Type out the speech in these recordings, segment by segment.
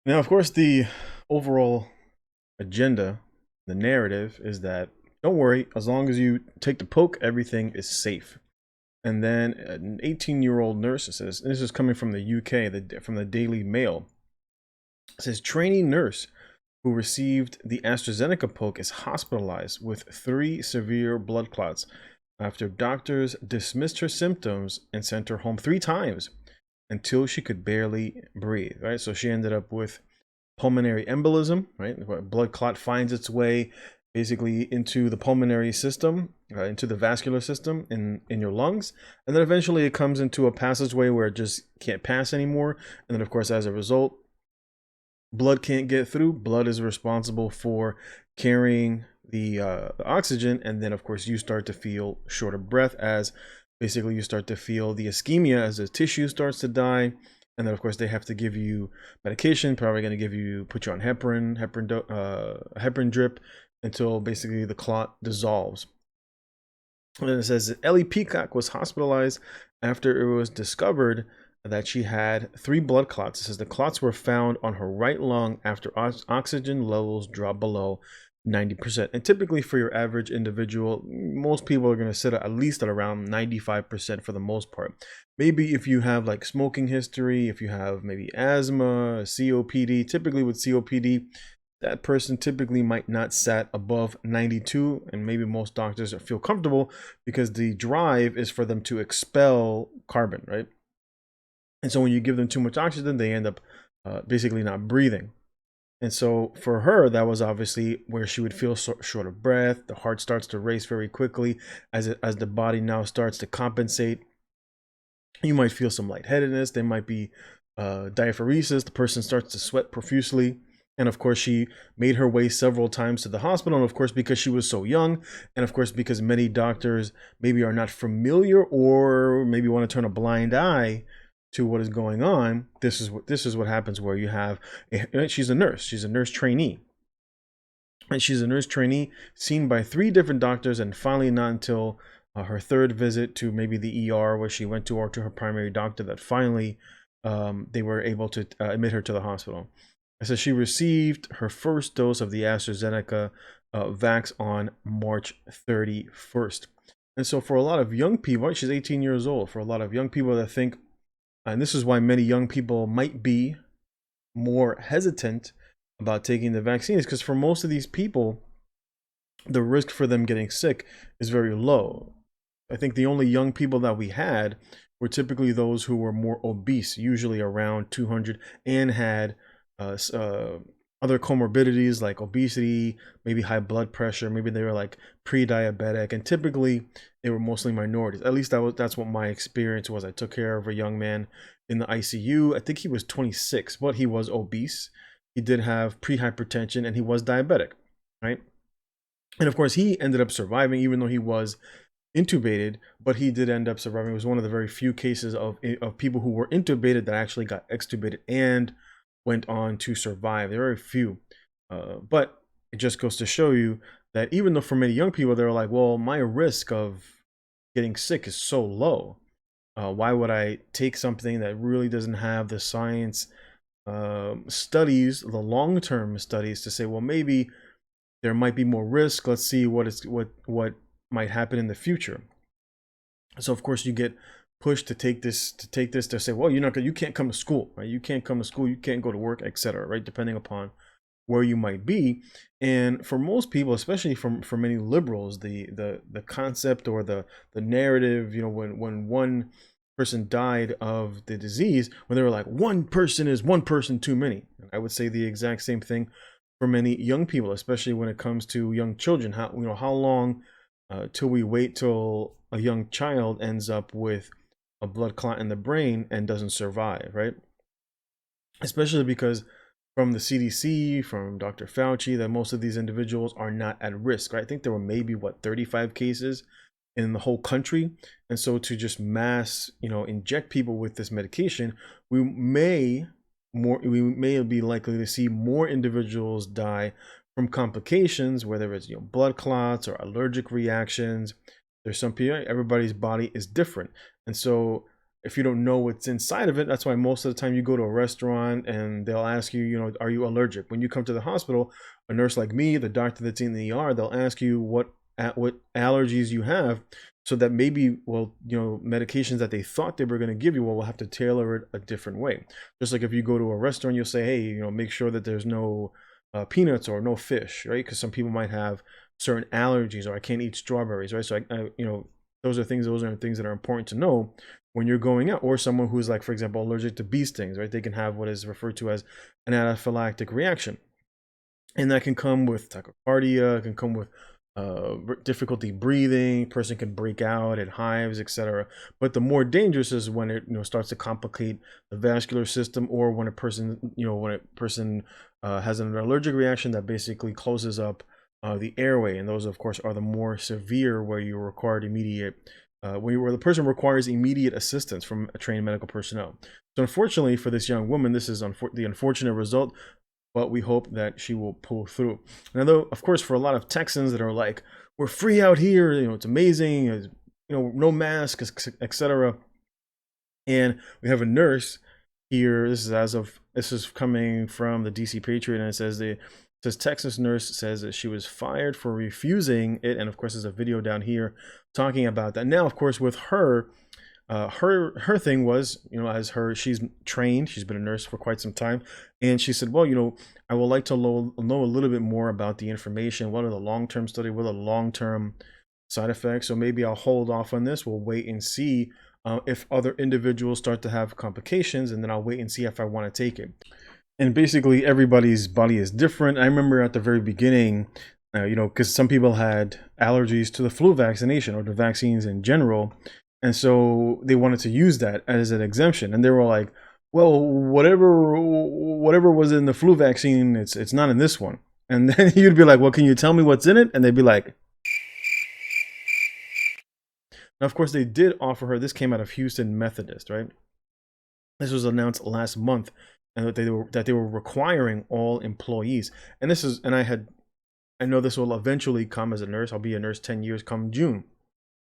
Now, of course, the overall agenda, the narrative is that don't worry, as long as you take the poke, everything is safe. And then an 18-year-old nurse says, and this is coming from the UK, from the Daily Mail, says trainee nurse who received the AstraZeneca poke is hospitalized with 3 severe blood clots after doctors dismissed her symptoms and sent her home 3 times until she could barely breathe. Right, so she ended up with pulmonary embolism. Right, blood clot finds its way basically into the pulmonary system, into the vascular system in your lungs, and then eventually it comes into a passageway where it just can't pass anymore. And then, of course, as a result, blood can't get through. Blood is responsible for carrying the oxygen, and then of course you start to feel short of breath as basically you start to feel the ischemia as the tissue starts to die. And then of course they have to give you medication, probably going to put you on heparin drip until basically the clot dissolves. And then it says that Ellie Peacock was hospitalized after it was discovered that she had 3 blood clots. It says the clots were found on her right lung after oxygen levels dropped below 90%. And typically for your average individual, most people are going to sit at least at around 95% for the most part. Maybe if you have like smoking history, if you have maybe asthma, COPD, typically with COPD, that person typically might not sat above 92, and maybe most doctors feel comfortable because the drive is for them to expel carbon, right? And so when you give them too much oxygen, they end up basically not breathing. And so for her, that was obviously where she would feel short of breath. The heart starts to race very quickly as the body now starts to compensate. You might feel some lightheadedness. There might be diaphoresis. The person starts to sweat profusely. And of course, she made her way several times to the hospital. And of course, because she was so young, and of course, because many doctors maybe are not familiar or maybe want to turn a blind eye to what is going on, this is what happens where you have she's a nurse trainee, and she's a nurse trainee seen by 3 different doctors, and finally not until her 3rd visit to maybe the ER where she went to, or to her primary doctor, that finally they were able to admit her to the hospital. So she received her first dose of the AstraZeneca vax on March 31st. And so for a lot of young people, she's 18 years old, for a lot of young people that think, and this is why many young people might be more hesitant about taking the vaccine, is because for most of these people, the risk for them getting sick is very low. I think the only young people that we had were typically those who were more obese, usually around 200, and had other comorbidities like obesity, maybe high blood pressure, maybe they were like pre-diabetic, and typically they were mostly minorities. At least that's what my experience was. I took care of a young man in the ICU. I think he was 26, but he was obese. He did have pre-hypertension and he was diabetic, right? And of course, he ended up surviving, even though he was intubated, but he did end up surviving. It was one of the very few cases of people who were intubated that actually got extubated and went on to survive. There are very few, but it just goes to show you that even though for many young people, they're like, well, my risk of getting sick is so low. Why would I take something that really doesn't have the science studies, the long-term studies to say, well, maybe there might be more risk. Let's see what might happen in the future. So of course you get pushed to take this to say, well, you can't come to school, right? You can't come to school, you can't go to work, etc., right? Depending upon where you might be. And for most people, especially for many liberals, the concept or the narrative, when one person died of the disease, when they were like, one person is one person too many. I would say the exact same thing for many young people, especially when it comes to young children. How long till we wait till a young child ends up with a blood clot in the brain and doesn't survive, right? Especially because from the CDC, from Dr. Fauci, that most of these individuals are not at risk, right? I think there were maybe 35 cases in the whole country. And so to just mass, inject people with this medication, we may be likely to see more individuals die from complications, whether it's blood clots or allergic reactions. There's some people, everybody's body is different, and so if you don't know what's inside of it, that's why most of the time you go to a restaurant and they'll ask you, you know, are you allergic? When you come to the hospital, a nurse like me, the doctor that's in the ER, they'll ask you what allergies you have, so that maybe, well, you know, medications that they thought they were going to give you, well, we'll have to tailor it a different way. Just like if you go to a restaurant, you'll say, hey, you know, make sure that there's no peanuts or no fish, right? Because some people might have certain allergies, or I can't eat strawberries, right? So you know, those are things that are important to know when you're going out. Or someone who's like, for example, allergic to bee stings, right? They can have what is referred to as an anaphylactic reaction, and that can come with tachycardia, it can come with difficulty breathing, person can break out in hives, etc. But the more dangerous is when it, you know, starts to complicate the vascular system, or when a person, you know, has an allergic reaction that basically closes up the airway. And those, of course, are the more severe, where you required immediate where the person requires immediate assistance from a trained medical personnel. So unfortunately for this young woman, this is the unfortunate result, but we hope that she will pull through. Now, though, of course, for a lot of Texans that are like, we're free out here, you know, it's amazing, you know, no masks, etc. And we have a nurse here. This is coming from the DC Patriot, and it says Texas nurse says that she was fired for refusing it, and of course, there's a video down here talking about that. Now, of course, with her. Her thing was, you know, she's trained, she's been a nurse for quite some time, and she said, well, you know, I would like to know a little bit more about the information. What are the long-term study? What are the long-term side effects? So maybe I'll hold off on this. We'll wait and see if other individuals start to have complications, and then I'll wait and see if I want to take it. And basically, everybody's body is different. I remember at the very beginning, you know, because some people had allergies to the flu vaccination or the vaccines in general. And so they wanted to use that as an exemption. And they were like, well, whatever was in the flu vaccine, it's not in this one. And then you'd be like, well, can you tell me what's in it? And they'd be like, now, of course, they did offer her, this came out of Houston Methodist, right? This was announced last month, and that they were requiring all employees. And I know this will eventually come as a nurse. I'll be a nurse 10 years come June.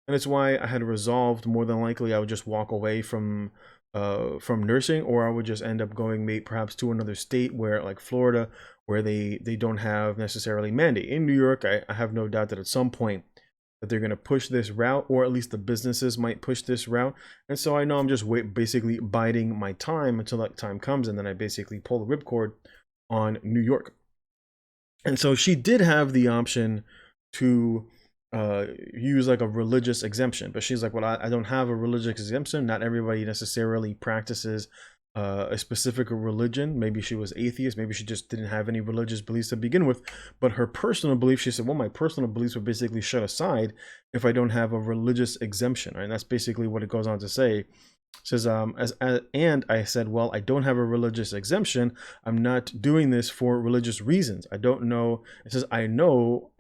And it's why I had resolved, more than likely, I would just walk away from nursing, or I would just end up going perhaps to another state, where, like Florida, where they don't have necessarily mandate. In New York, I have no doubt that at some point that they're going to push this route, or at least the businesses might push this route. And so I know I'm just basically biding my time until that time comes, and then I basically pull the ripcord on New York. And so she did have the option to use like a religious exemption, but she's like, well, I don't have a religious exemption. Not everybody necessarily practices a specific religion. Maybe she was atheist, maybe she just didn't have any religious beliefs to begin with. But her personal beliefs, she said, well, my personal beliefs were basically shut aside if I don't have a religious exemption, right? And that's basically what it goes on to say. It says, and I said, well, I don't have a religious exemption. I'm not doing this for religious reasons. I don't know. It says, I know.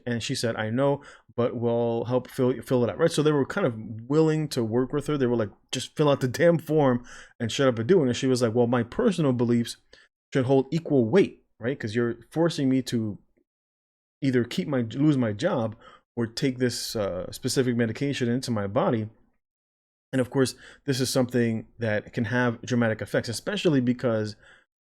And she said, I know, but we'll help fill it out, right? So they were kind of willing to work with her. They were like, just fill out the damn form and shut up and do it. And she was like, well, my personal beliefs should hold equal weight, right? Because you're forcing me to either lose my job or take this specific medication into my body. And of course, this is something that can have dramatic effects, especially because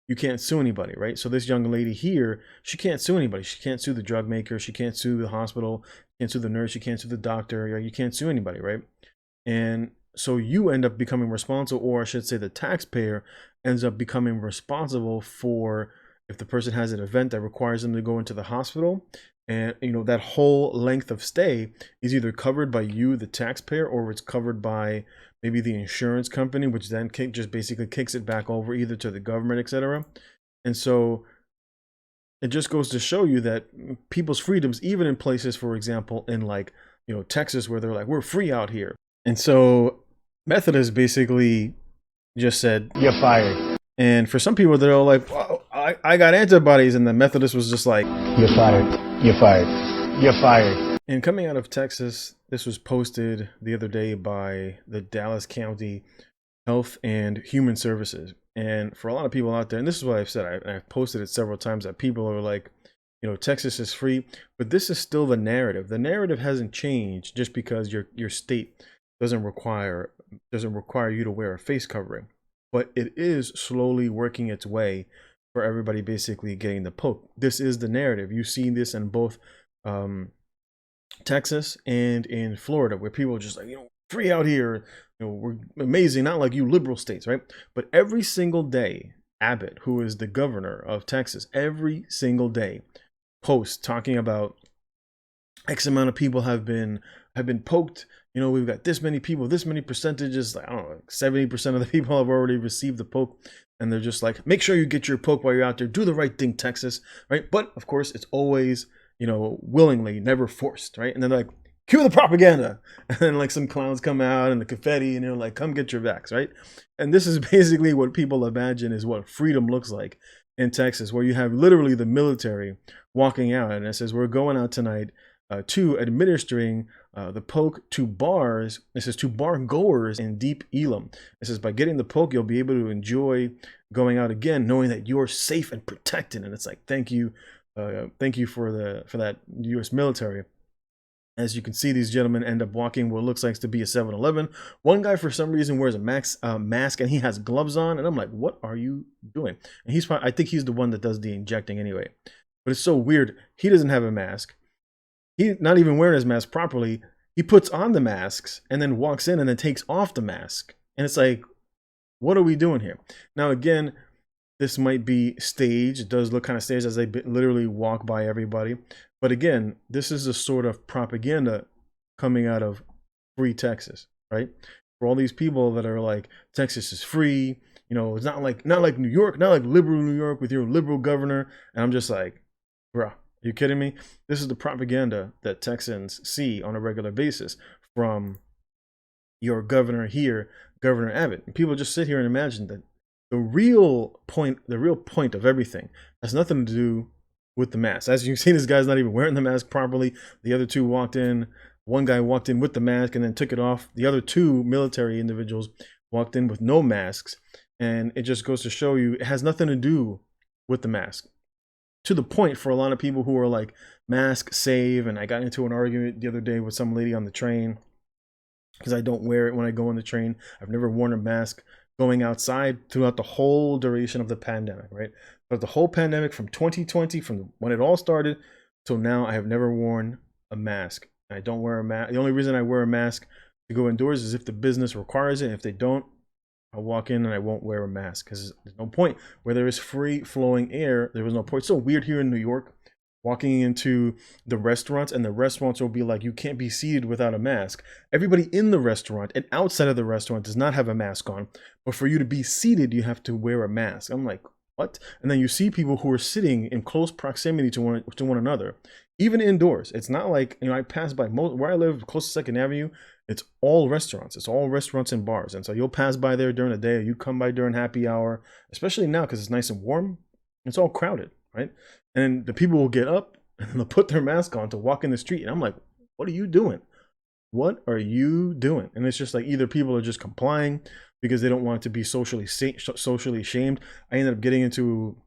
you can't sue anybody, right? So this young lady here, she can't sue anybody. She can't sue the drug maker. She can't sue the hospital. She can't sue the nurse. She can't sue the doctor. You can't sue anybody, right? And so you end up becoming responsible, or I should say the taxpayer ends up becoming responsible for if the person has an event that requires them to go into the hospital. And, you know, that whole length of stay is either covered by you, the taxpayer, or it's covered by maybe the insurance company, which then just basically kicks it back over either to the government, etc. And so it just goes to show you that people's freedoms, even in places, for example, in like, you know, Texas, where they're like, we're free out here. And so Methodist basically just said, you're fired. And for some people, they're all like, well, I got antibodies. And the Methodist was just like, you're fired. You're fired. You're fired. And coming out of Texas, this was posted the other day by the Dallas County Health and Human Services. And for a lot of people out there, and this is what I've said, I've posted it several times, that people are like, you know, Texas is free, but this is still the narrative. The narrative hasn't changed just because your state doesn't require doesn't require you to wear a face covering, but it is slowly working its way for everybody basically getting the poke. This is the narrative. You see this in both um, Texas and in Florida, where people are just like, free out here, we're amazing, not like you liberal states, right? But every single day, Abbott, who is the governor of Texas, every single day posts talking about X amount of people have been poked. We've got this many people, this many percentages. Like, I don't know, like 70% of the people have already received the poke, and they're just like, make sure you get your poke while you're out there. Do the right thing, Texas, right? But of course, it's always willingly, never forced, right? And then like, cue the propaganda, and then like some clowns come out and the confetti, and they're like, come get your vax, right? And this is basically what people imagine is what freedom looks like in Texas, where you have literally the military walking out, and it says, we're going out tonight to administering the poke to bars. It says to bar goers in Deep Elam. It says by getting the poke, you'll be able to enjoy going out again, knowing that you're safe and protected. And it's like, thank you for that U.S. military. As you can see, these gentlemen end up walking what looks like to be a 7-Eleven. One guy, for some reason, wears a mask and he has gloves on. And I'm like, what are you doing? And I think he's the one that does the injecting anyway. But it's so weird. He doesn't have a mask. He's not even wearing his mask properly. He puts on the masks and then walks in and then takes off the mask. And it's like, what are we doing here? Now, again, this might be staged. It does look kind of staged as they literally walk by everybody. But again, this is a sort of propaganda coming out of free Texas, right? For all these people that are like, Texas is free. It's not like New York, not like liberal New York with your liberal governor. And I'm just like, bruh, are you kidding me? This is the propaganda that Texans see on a regular basis from your governor here, Governor Abbott. And people just sit here and imagine that the real point of everything has nothing to do with the mask. As you can see, this guy's not even wearing the mask properly. The other two walked in. One guy walked in with the mask and then took it off. The other two military individuals walked in with no masks. And it just goes to show you it has nothing to do with the mask. To the point for a lot of people who are like, mask save. And I got into an argument the other day with some lady on the train because I don't wear it when I go on the train. I've never worn a mask going outside throughout the whole duration of the pandemic, right? But the whole pandemic from 2020, from when it all started till now, I have never worn a mask. I don't wear a mask. The only reason I wear a mask to go indoors is if the business requires it. If they don't, I'll walk in and I won't wear a mask because there's no point. Where there is free flowing air, there was no point. It's so weird here in New York, walking into the restaurants, and the restaurants will be like, you can't be seated without a mask. Everybody in the restaurant and outside of the restaurant does not have a mask on, but for you to be seated, you have to wear a mask. I'm like, what? And then you see people who are sitting in close proximity to one another, even indoors. It's not like, I pass by where I live, close to 2nd Avenue. It's all restaurants. It's all restaurants and bars. And so you'll pass by there during the day, or you come by during happy hour, especially now because it's nice and warm. It's all crowded, right? And the people will get up and they'll put their mask on to walk in the street. And I'm like, what are you doing? What are you doing? And it's just like, either people are just complying because they don't want to be socially shamed. I ended up getting into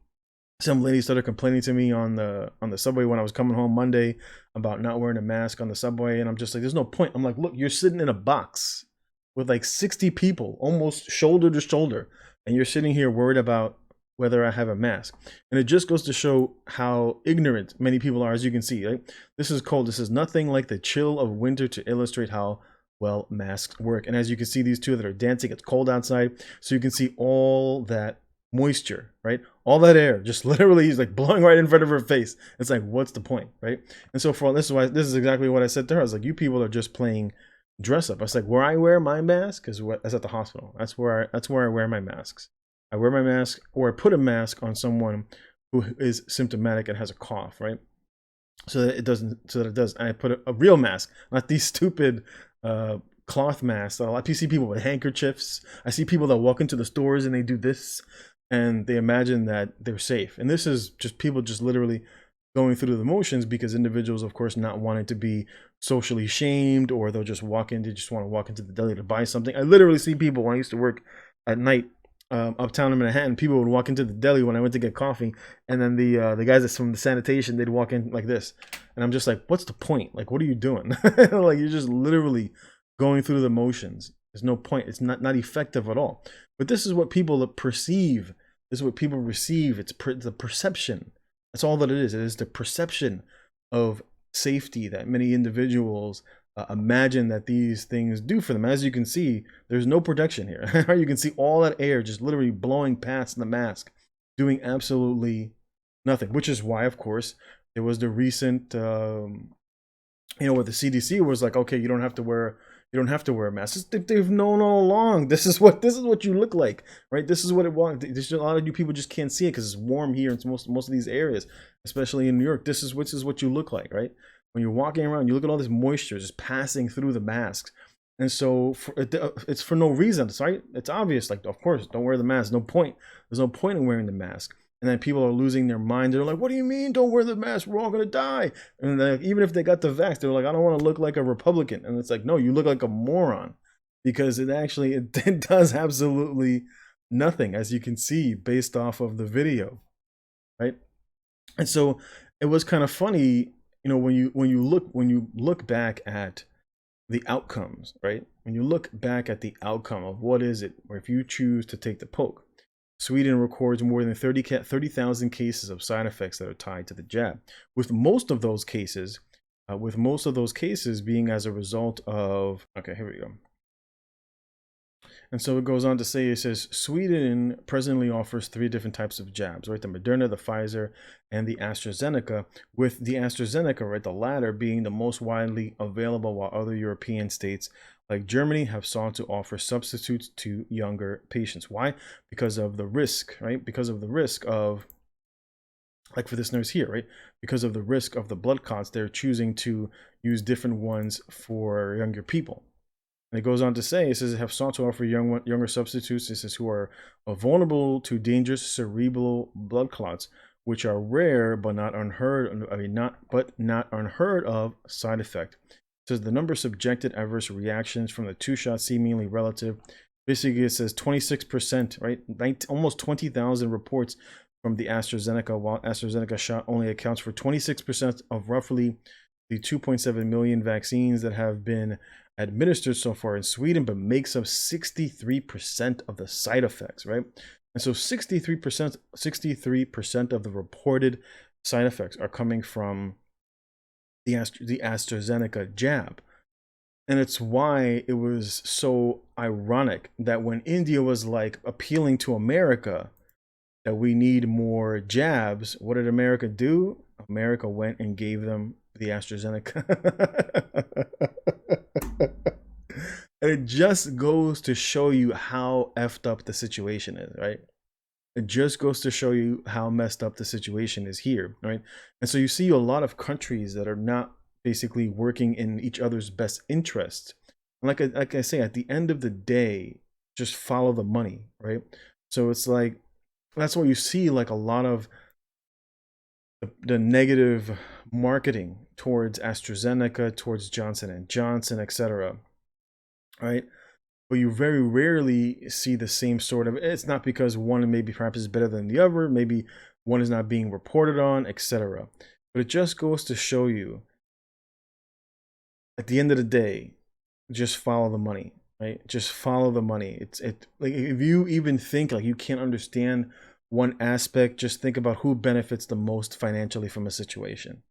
some lady started complaining to me on the subway when I was coming home Monday about not wearing a mask on the subway. And I'm just like, there's no point. I'm like, look, you're sitting in a box with like 60 people, almost shoulder to shoulder. And you're sitting here worried about whether I have a mask. And it just goes to show how ignorant many people are, as you can see, right? This is cold. This is nothing like the chill of winter to illustrate how well masks work. And as you can see, these two that are dancing, it's cold outside. So you can see all that moisture, right? All that air just literally is like blowing right in front of her face. It's like, what's the point, right? And so this is exactly what I said to her. I was like, you people are just playing dress up. I was like, where I wear my mask is that's at the hospital. That's where I wear my masks. I wear my mask, or I put a mask on someone who is symptomatic and has a cough, right? So that it does. And I put a real mask, not these stupid cloth masks. I see people with handkerchiefs. I see people that walk into the stores and they do this, and they imagine that they're safe. And this is just people just literally going through the motions because individuals, of course, not wanting to be socially shamed, or they'll just walk in. They just want to walk into the deli to buy something. I literally see people when I used to work at night. Uptown in Manhattan, people would walk into the deli when I went to get coffee, and then the guys that's from the sanitation, they'd walk in like this, and I'm just like, what's the point? Like, what are you doing? Like, you're just literally going through the motions There's no point. It's not effective at all. But this is what people perceive. This is what people receive. It's the perception. That's all that it is. It is the perception of safety that many individuals imagine that these things do for them. As you can see, there's no protection here. You can see all that air just literally blowing past the mask, doing absolutely nothing. Which is why, of course, there was the recent, where the CDC was like, okay, you don't have to wear a mask. They've known all along. This is what you look like, right? This is what it was. A lot of you people just can't see it because it's warm here in most of these areas, especially in New York. This is what you look like, right? When you're walking around, you look at all this moisture just passing through the masks, and so it's for no reason. Right? It's obvious. Like, of course, don't wear the mask. No point. There's no point in wearing the mask. And then people are losing their mind. They're like, what do you mean don't wear the mask? We're all going to die. And even if they got the vax, they're like, I don't want to look like a Republican. And it's like, no, you look like a moron, because it does absolutely nothing, as you can see based off of the video, right? And so it was kind of funny, when you look back at the outcomes, right? When you look back at the outcome of what is it, or if you choose to take the poke, Sweden records more than 30,000 cases of side effects that are tied to the jab, with most of those cases being as a result of, okay, here we go. And so it goes on to say, it says, Sweden presently offers 3 different types of jabs, right? The Moderna, the Pfizer, and the AstraZeneca, with the AstraZeneca, right, the latter being the most widely available, while other European states like Germany have sought to offer substitutes to younger patients. Why? Because of the risk, right? Because of the risk of, like for this nurse here, right? Because of the risk of the blood clots, they're choosing to use different ones for younger people. And it goes on to say, it says, have sought to offer younger substitutes, it says, who are vulnerable to dangerous cerebral blood clots, which are rare but not unheard of side effect. It says the number of subjected adverse reactions from the 2 shots seemingly relative. Basically, it says 26%, right? Almost 20,000 reports from the AstraZeneca, while AstraZeneca shot only accounts for 26% of roughly the 2.7 million vaccines that have been administered so far in Sweden, but makes up 63% of the side effects, right? And so 63% of the reported side effects are coming from the AstraZeneca jab. And it's why it was so ironic that when India was like appealing to America that we need more jabs, what did America do? America went and gave them the AstraZeneca. And it just goes to show you how effed up the situation is, right? It just goes to show you how messed up the situation is here, right? And so you see a lot of countries that are not basically working in each other's best interest. And like I say, at the end of the day, just follow the money, right? So it's like, that's why you see like a lot of the negative marketing towards AstraZeneca, towards Johnson & Johnson, etc., right? But you very rarely see the same sort of, it's not because one maybe perhaps is better than the other, maybe one is not being reported on, etc. But it just goes to show you, at the end of the day, just follow the money, right? Just follow the money. It's like, if you even think like you can't understand one aspect, just think about who benefits the most financially from a situation.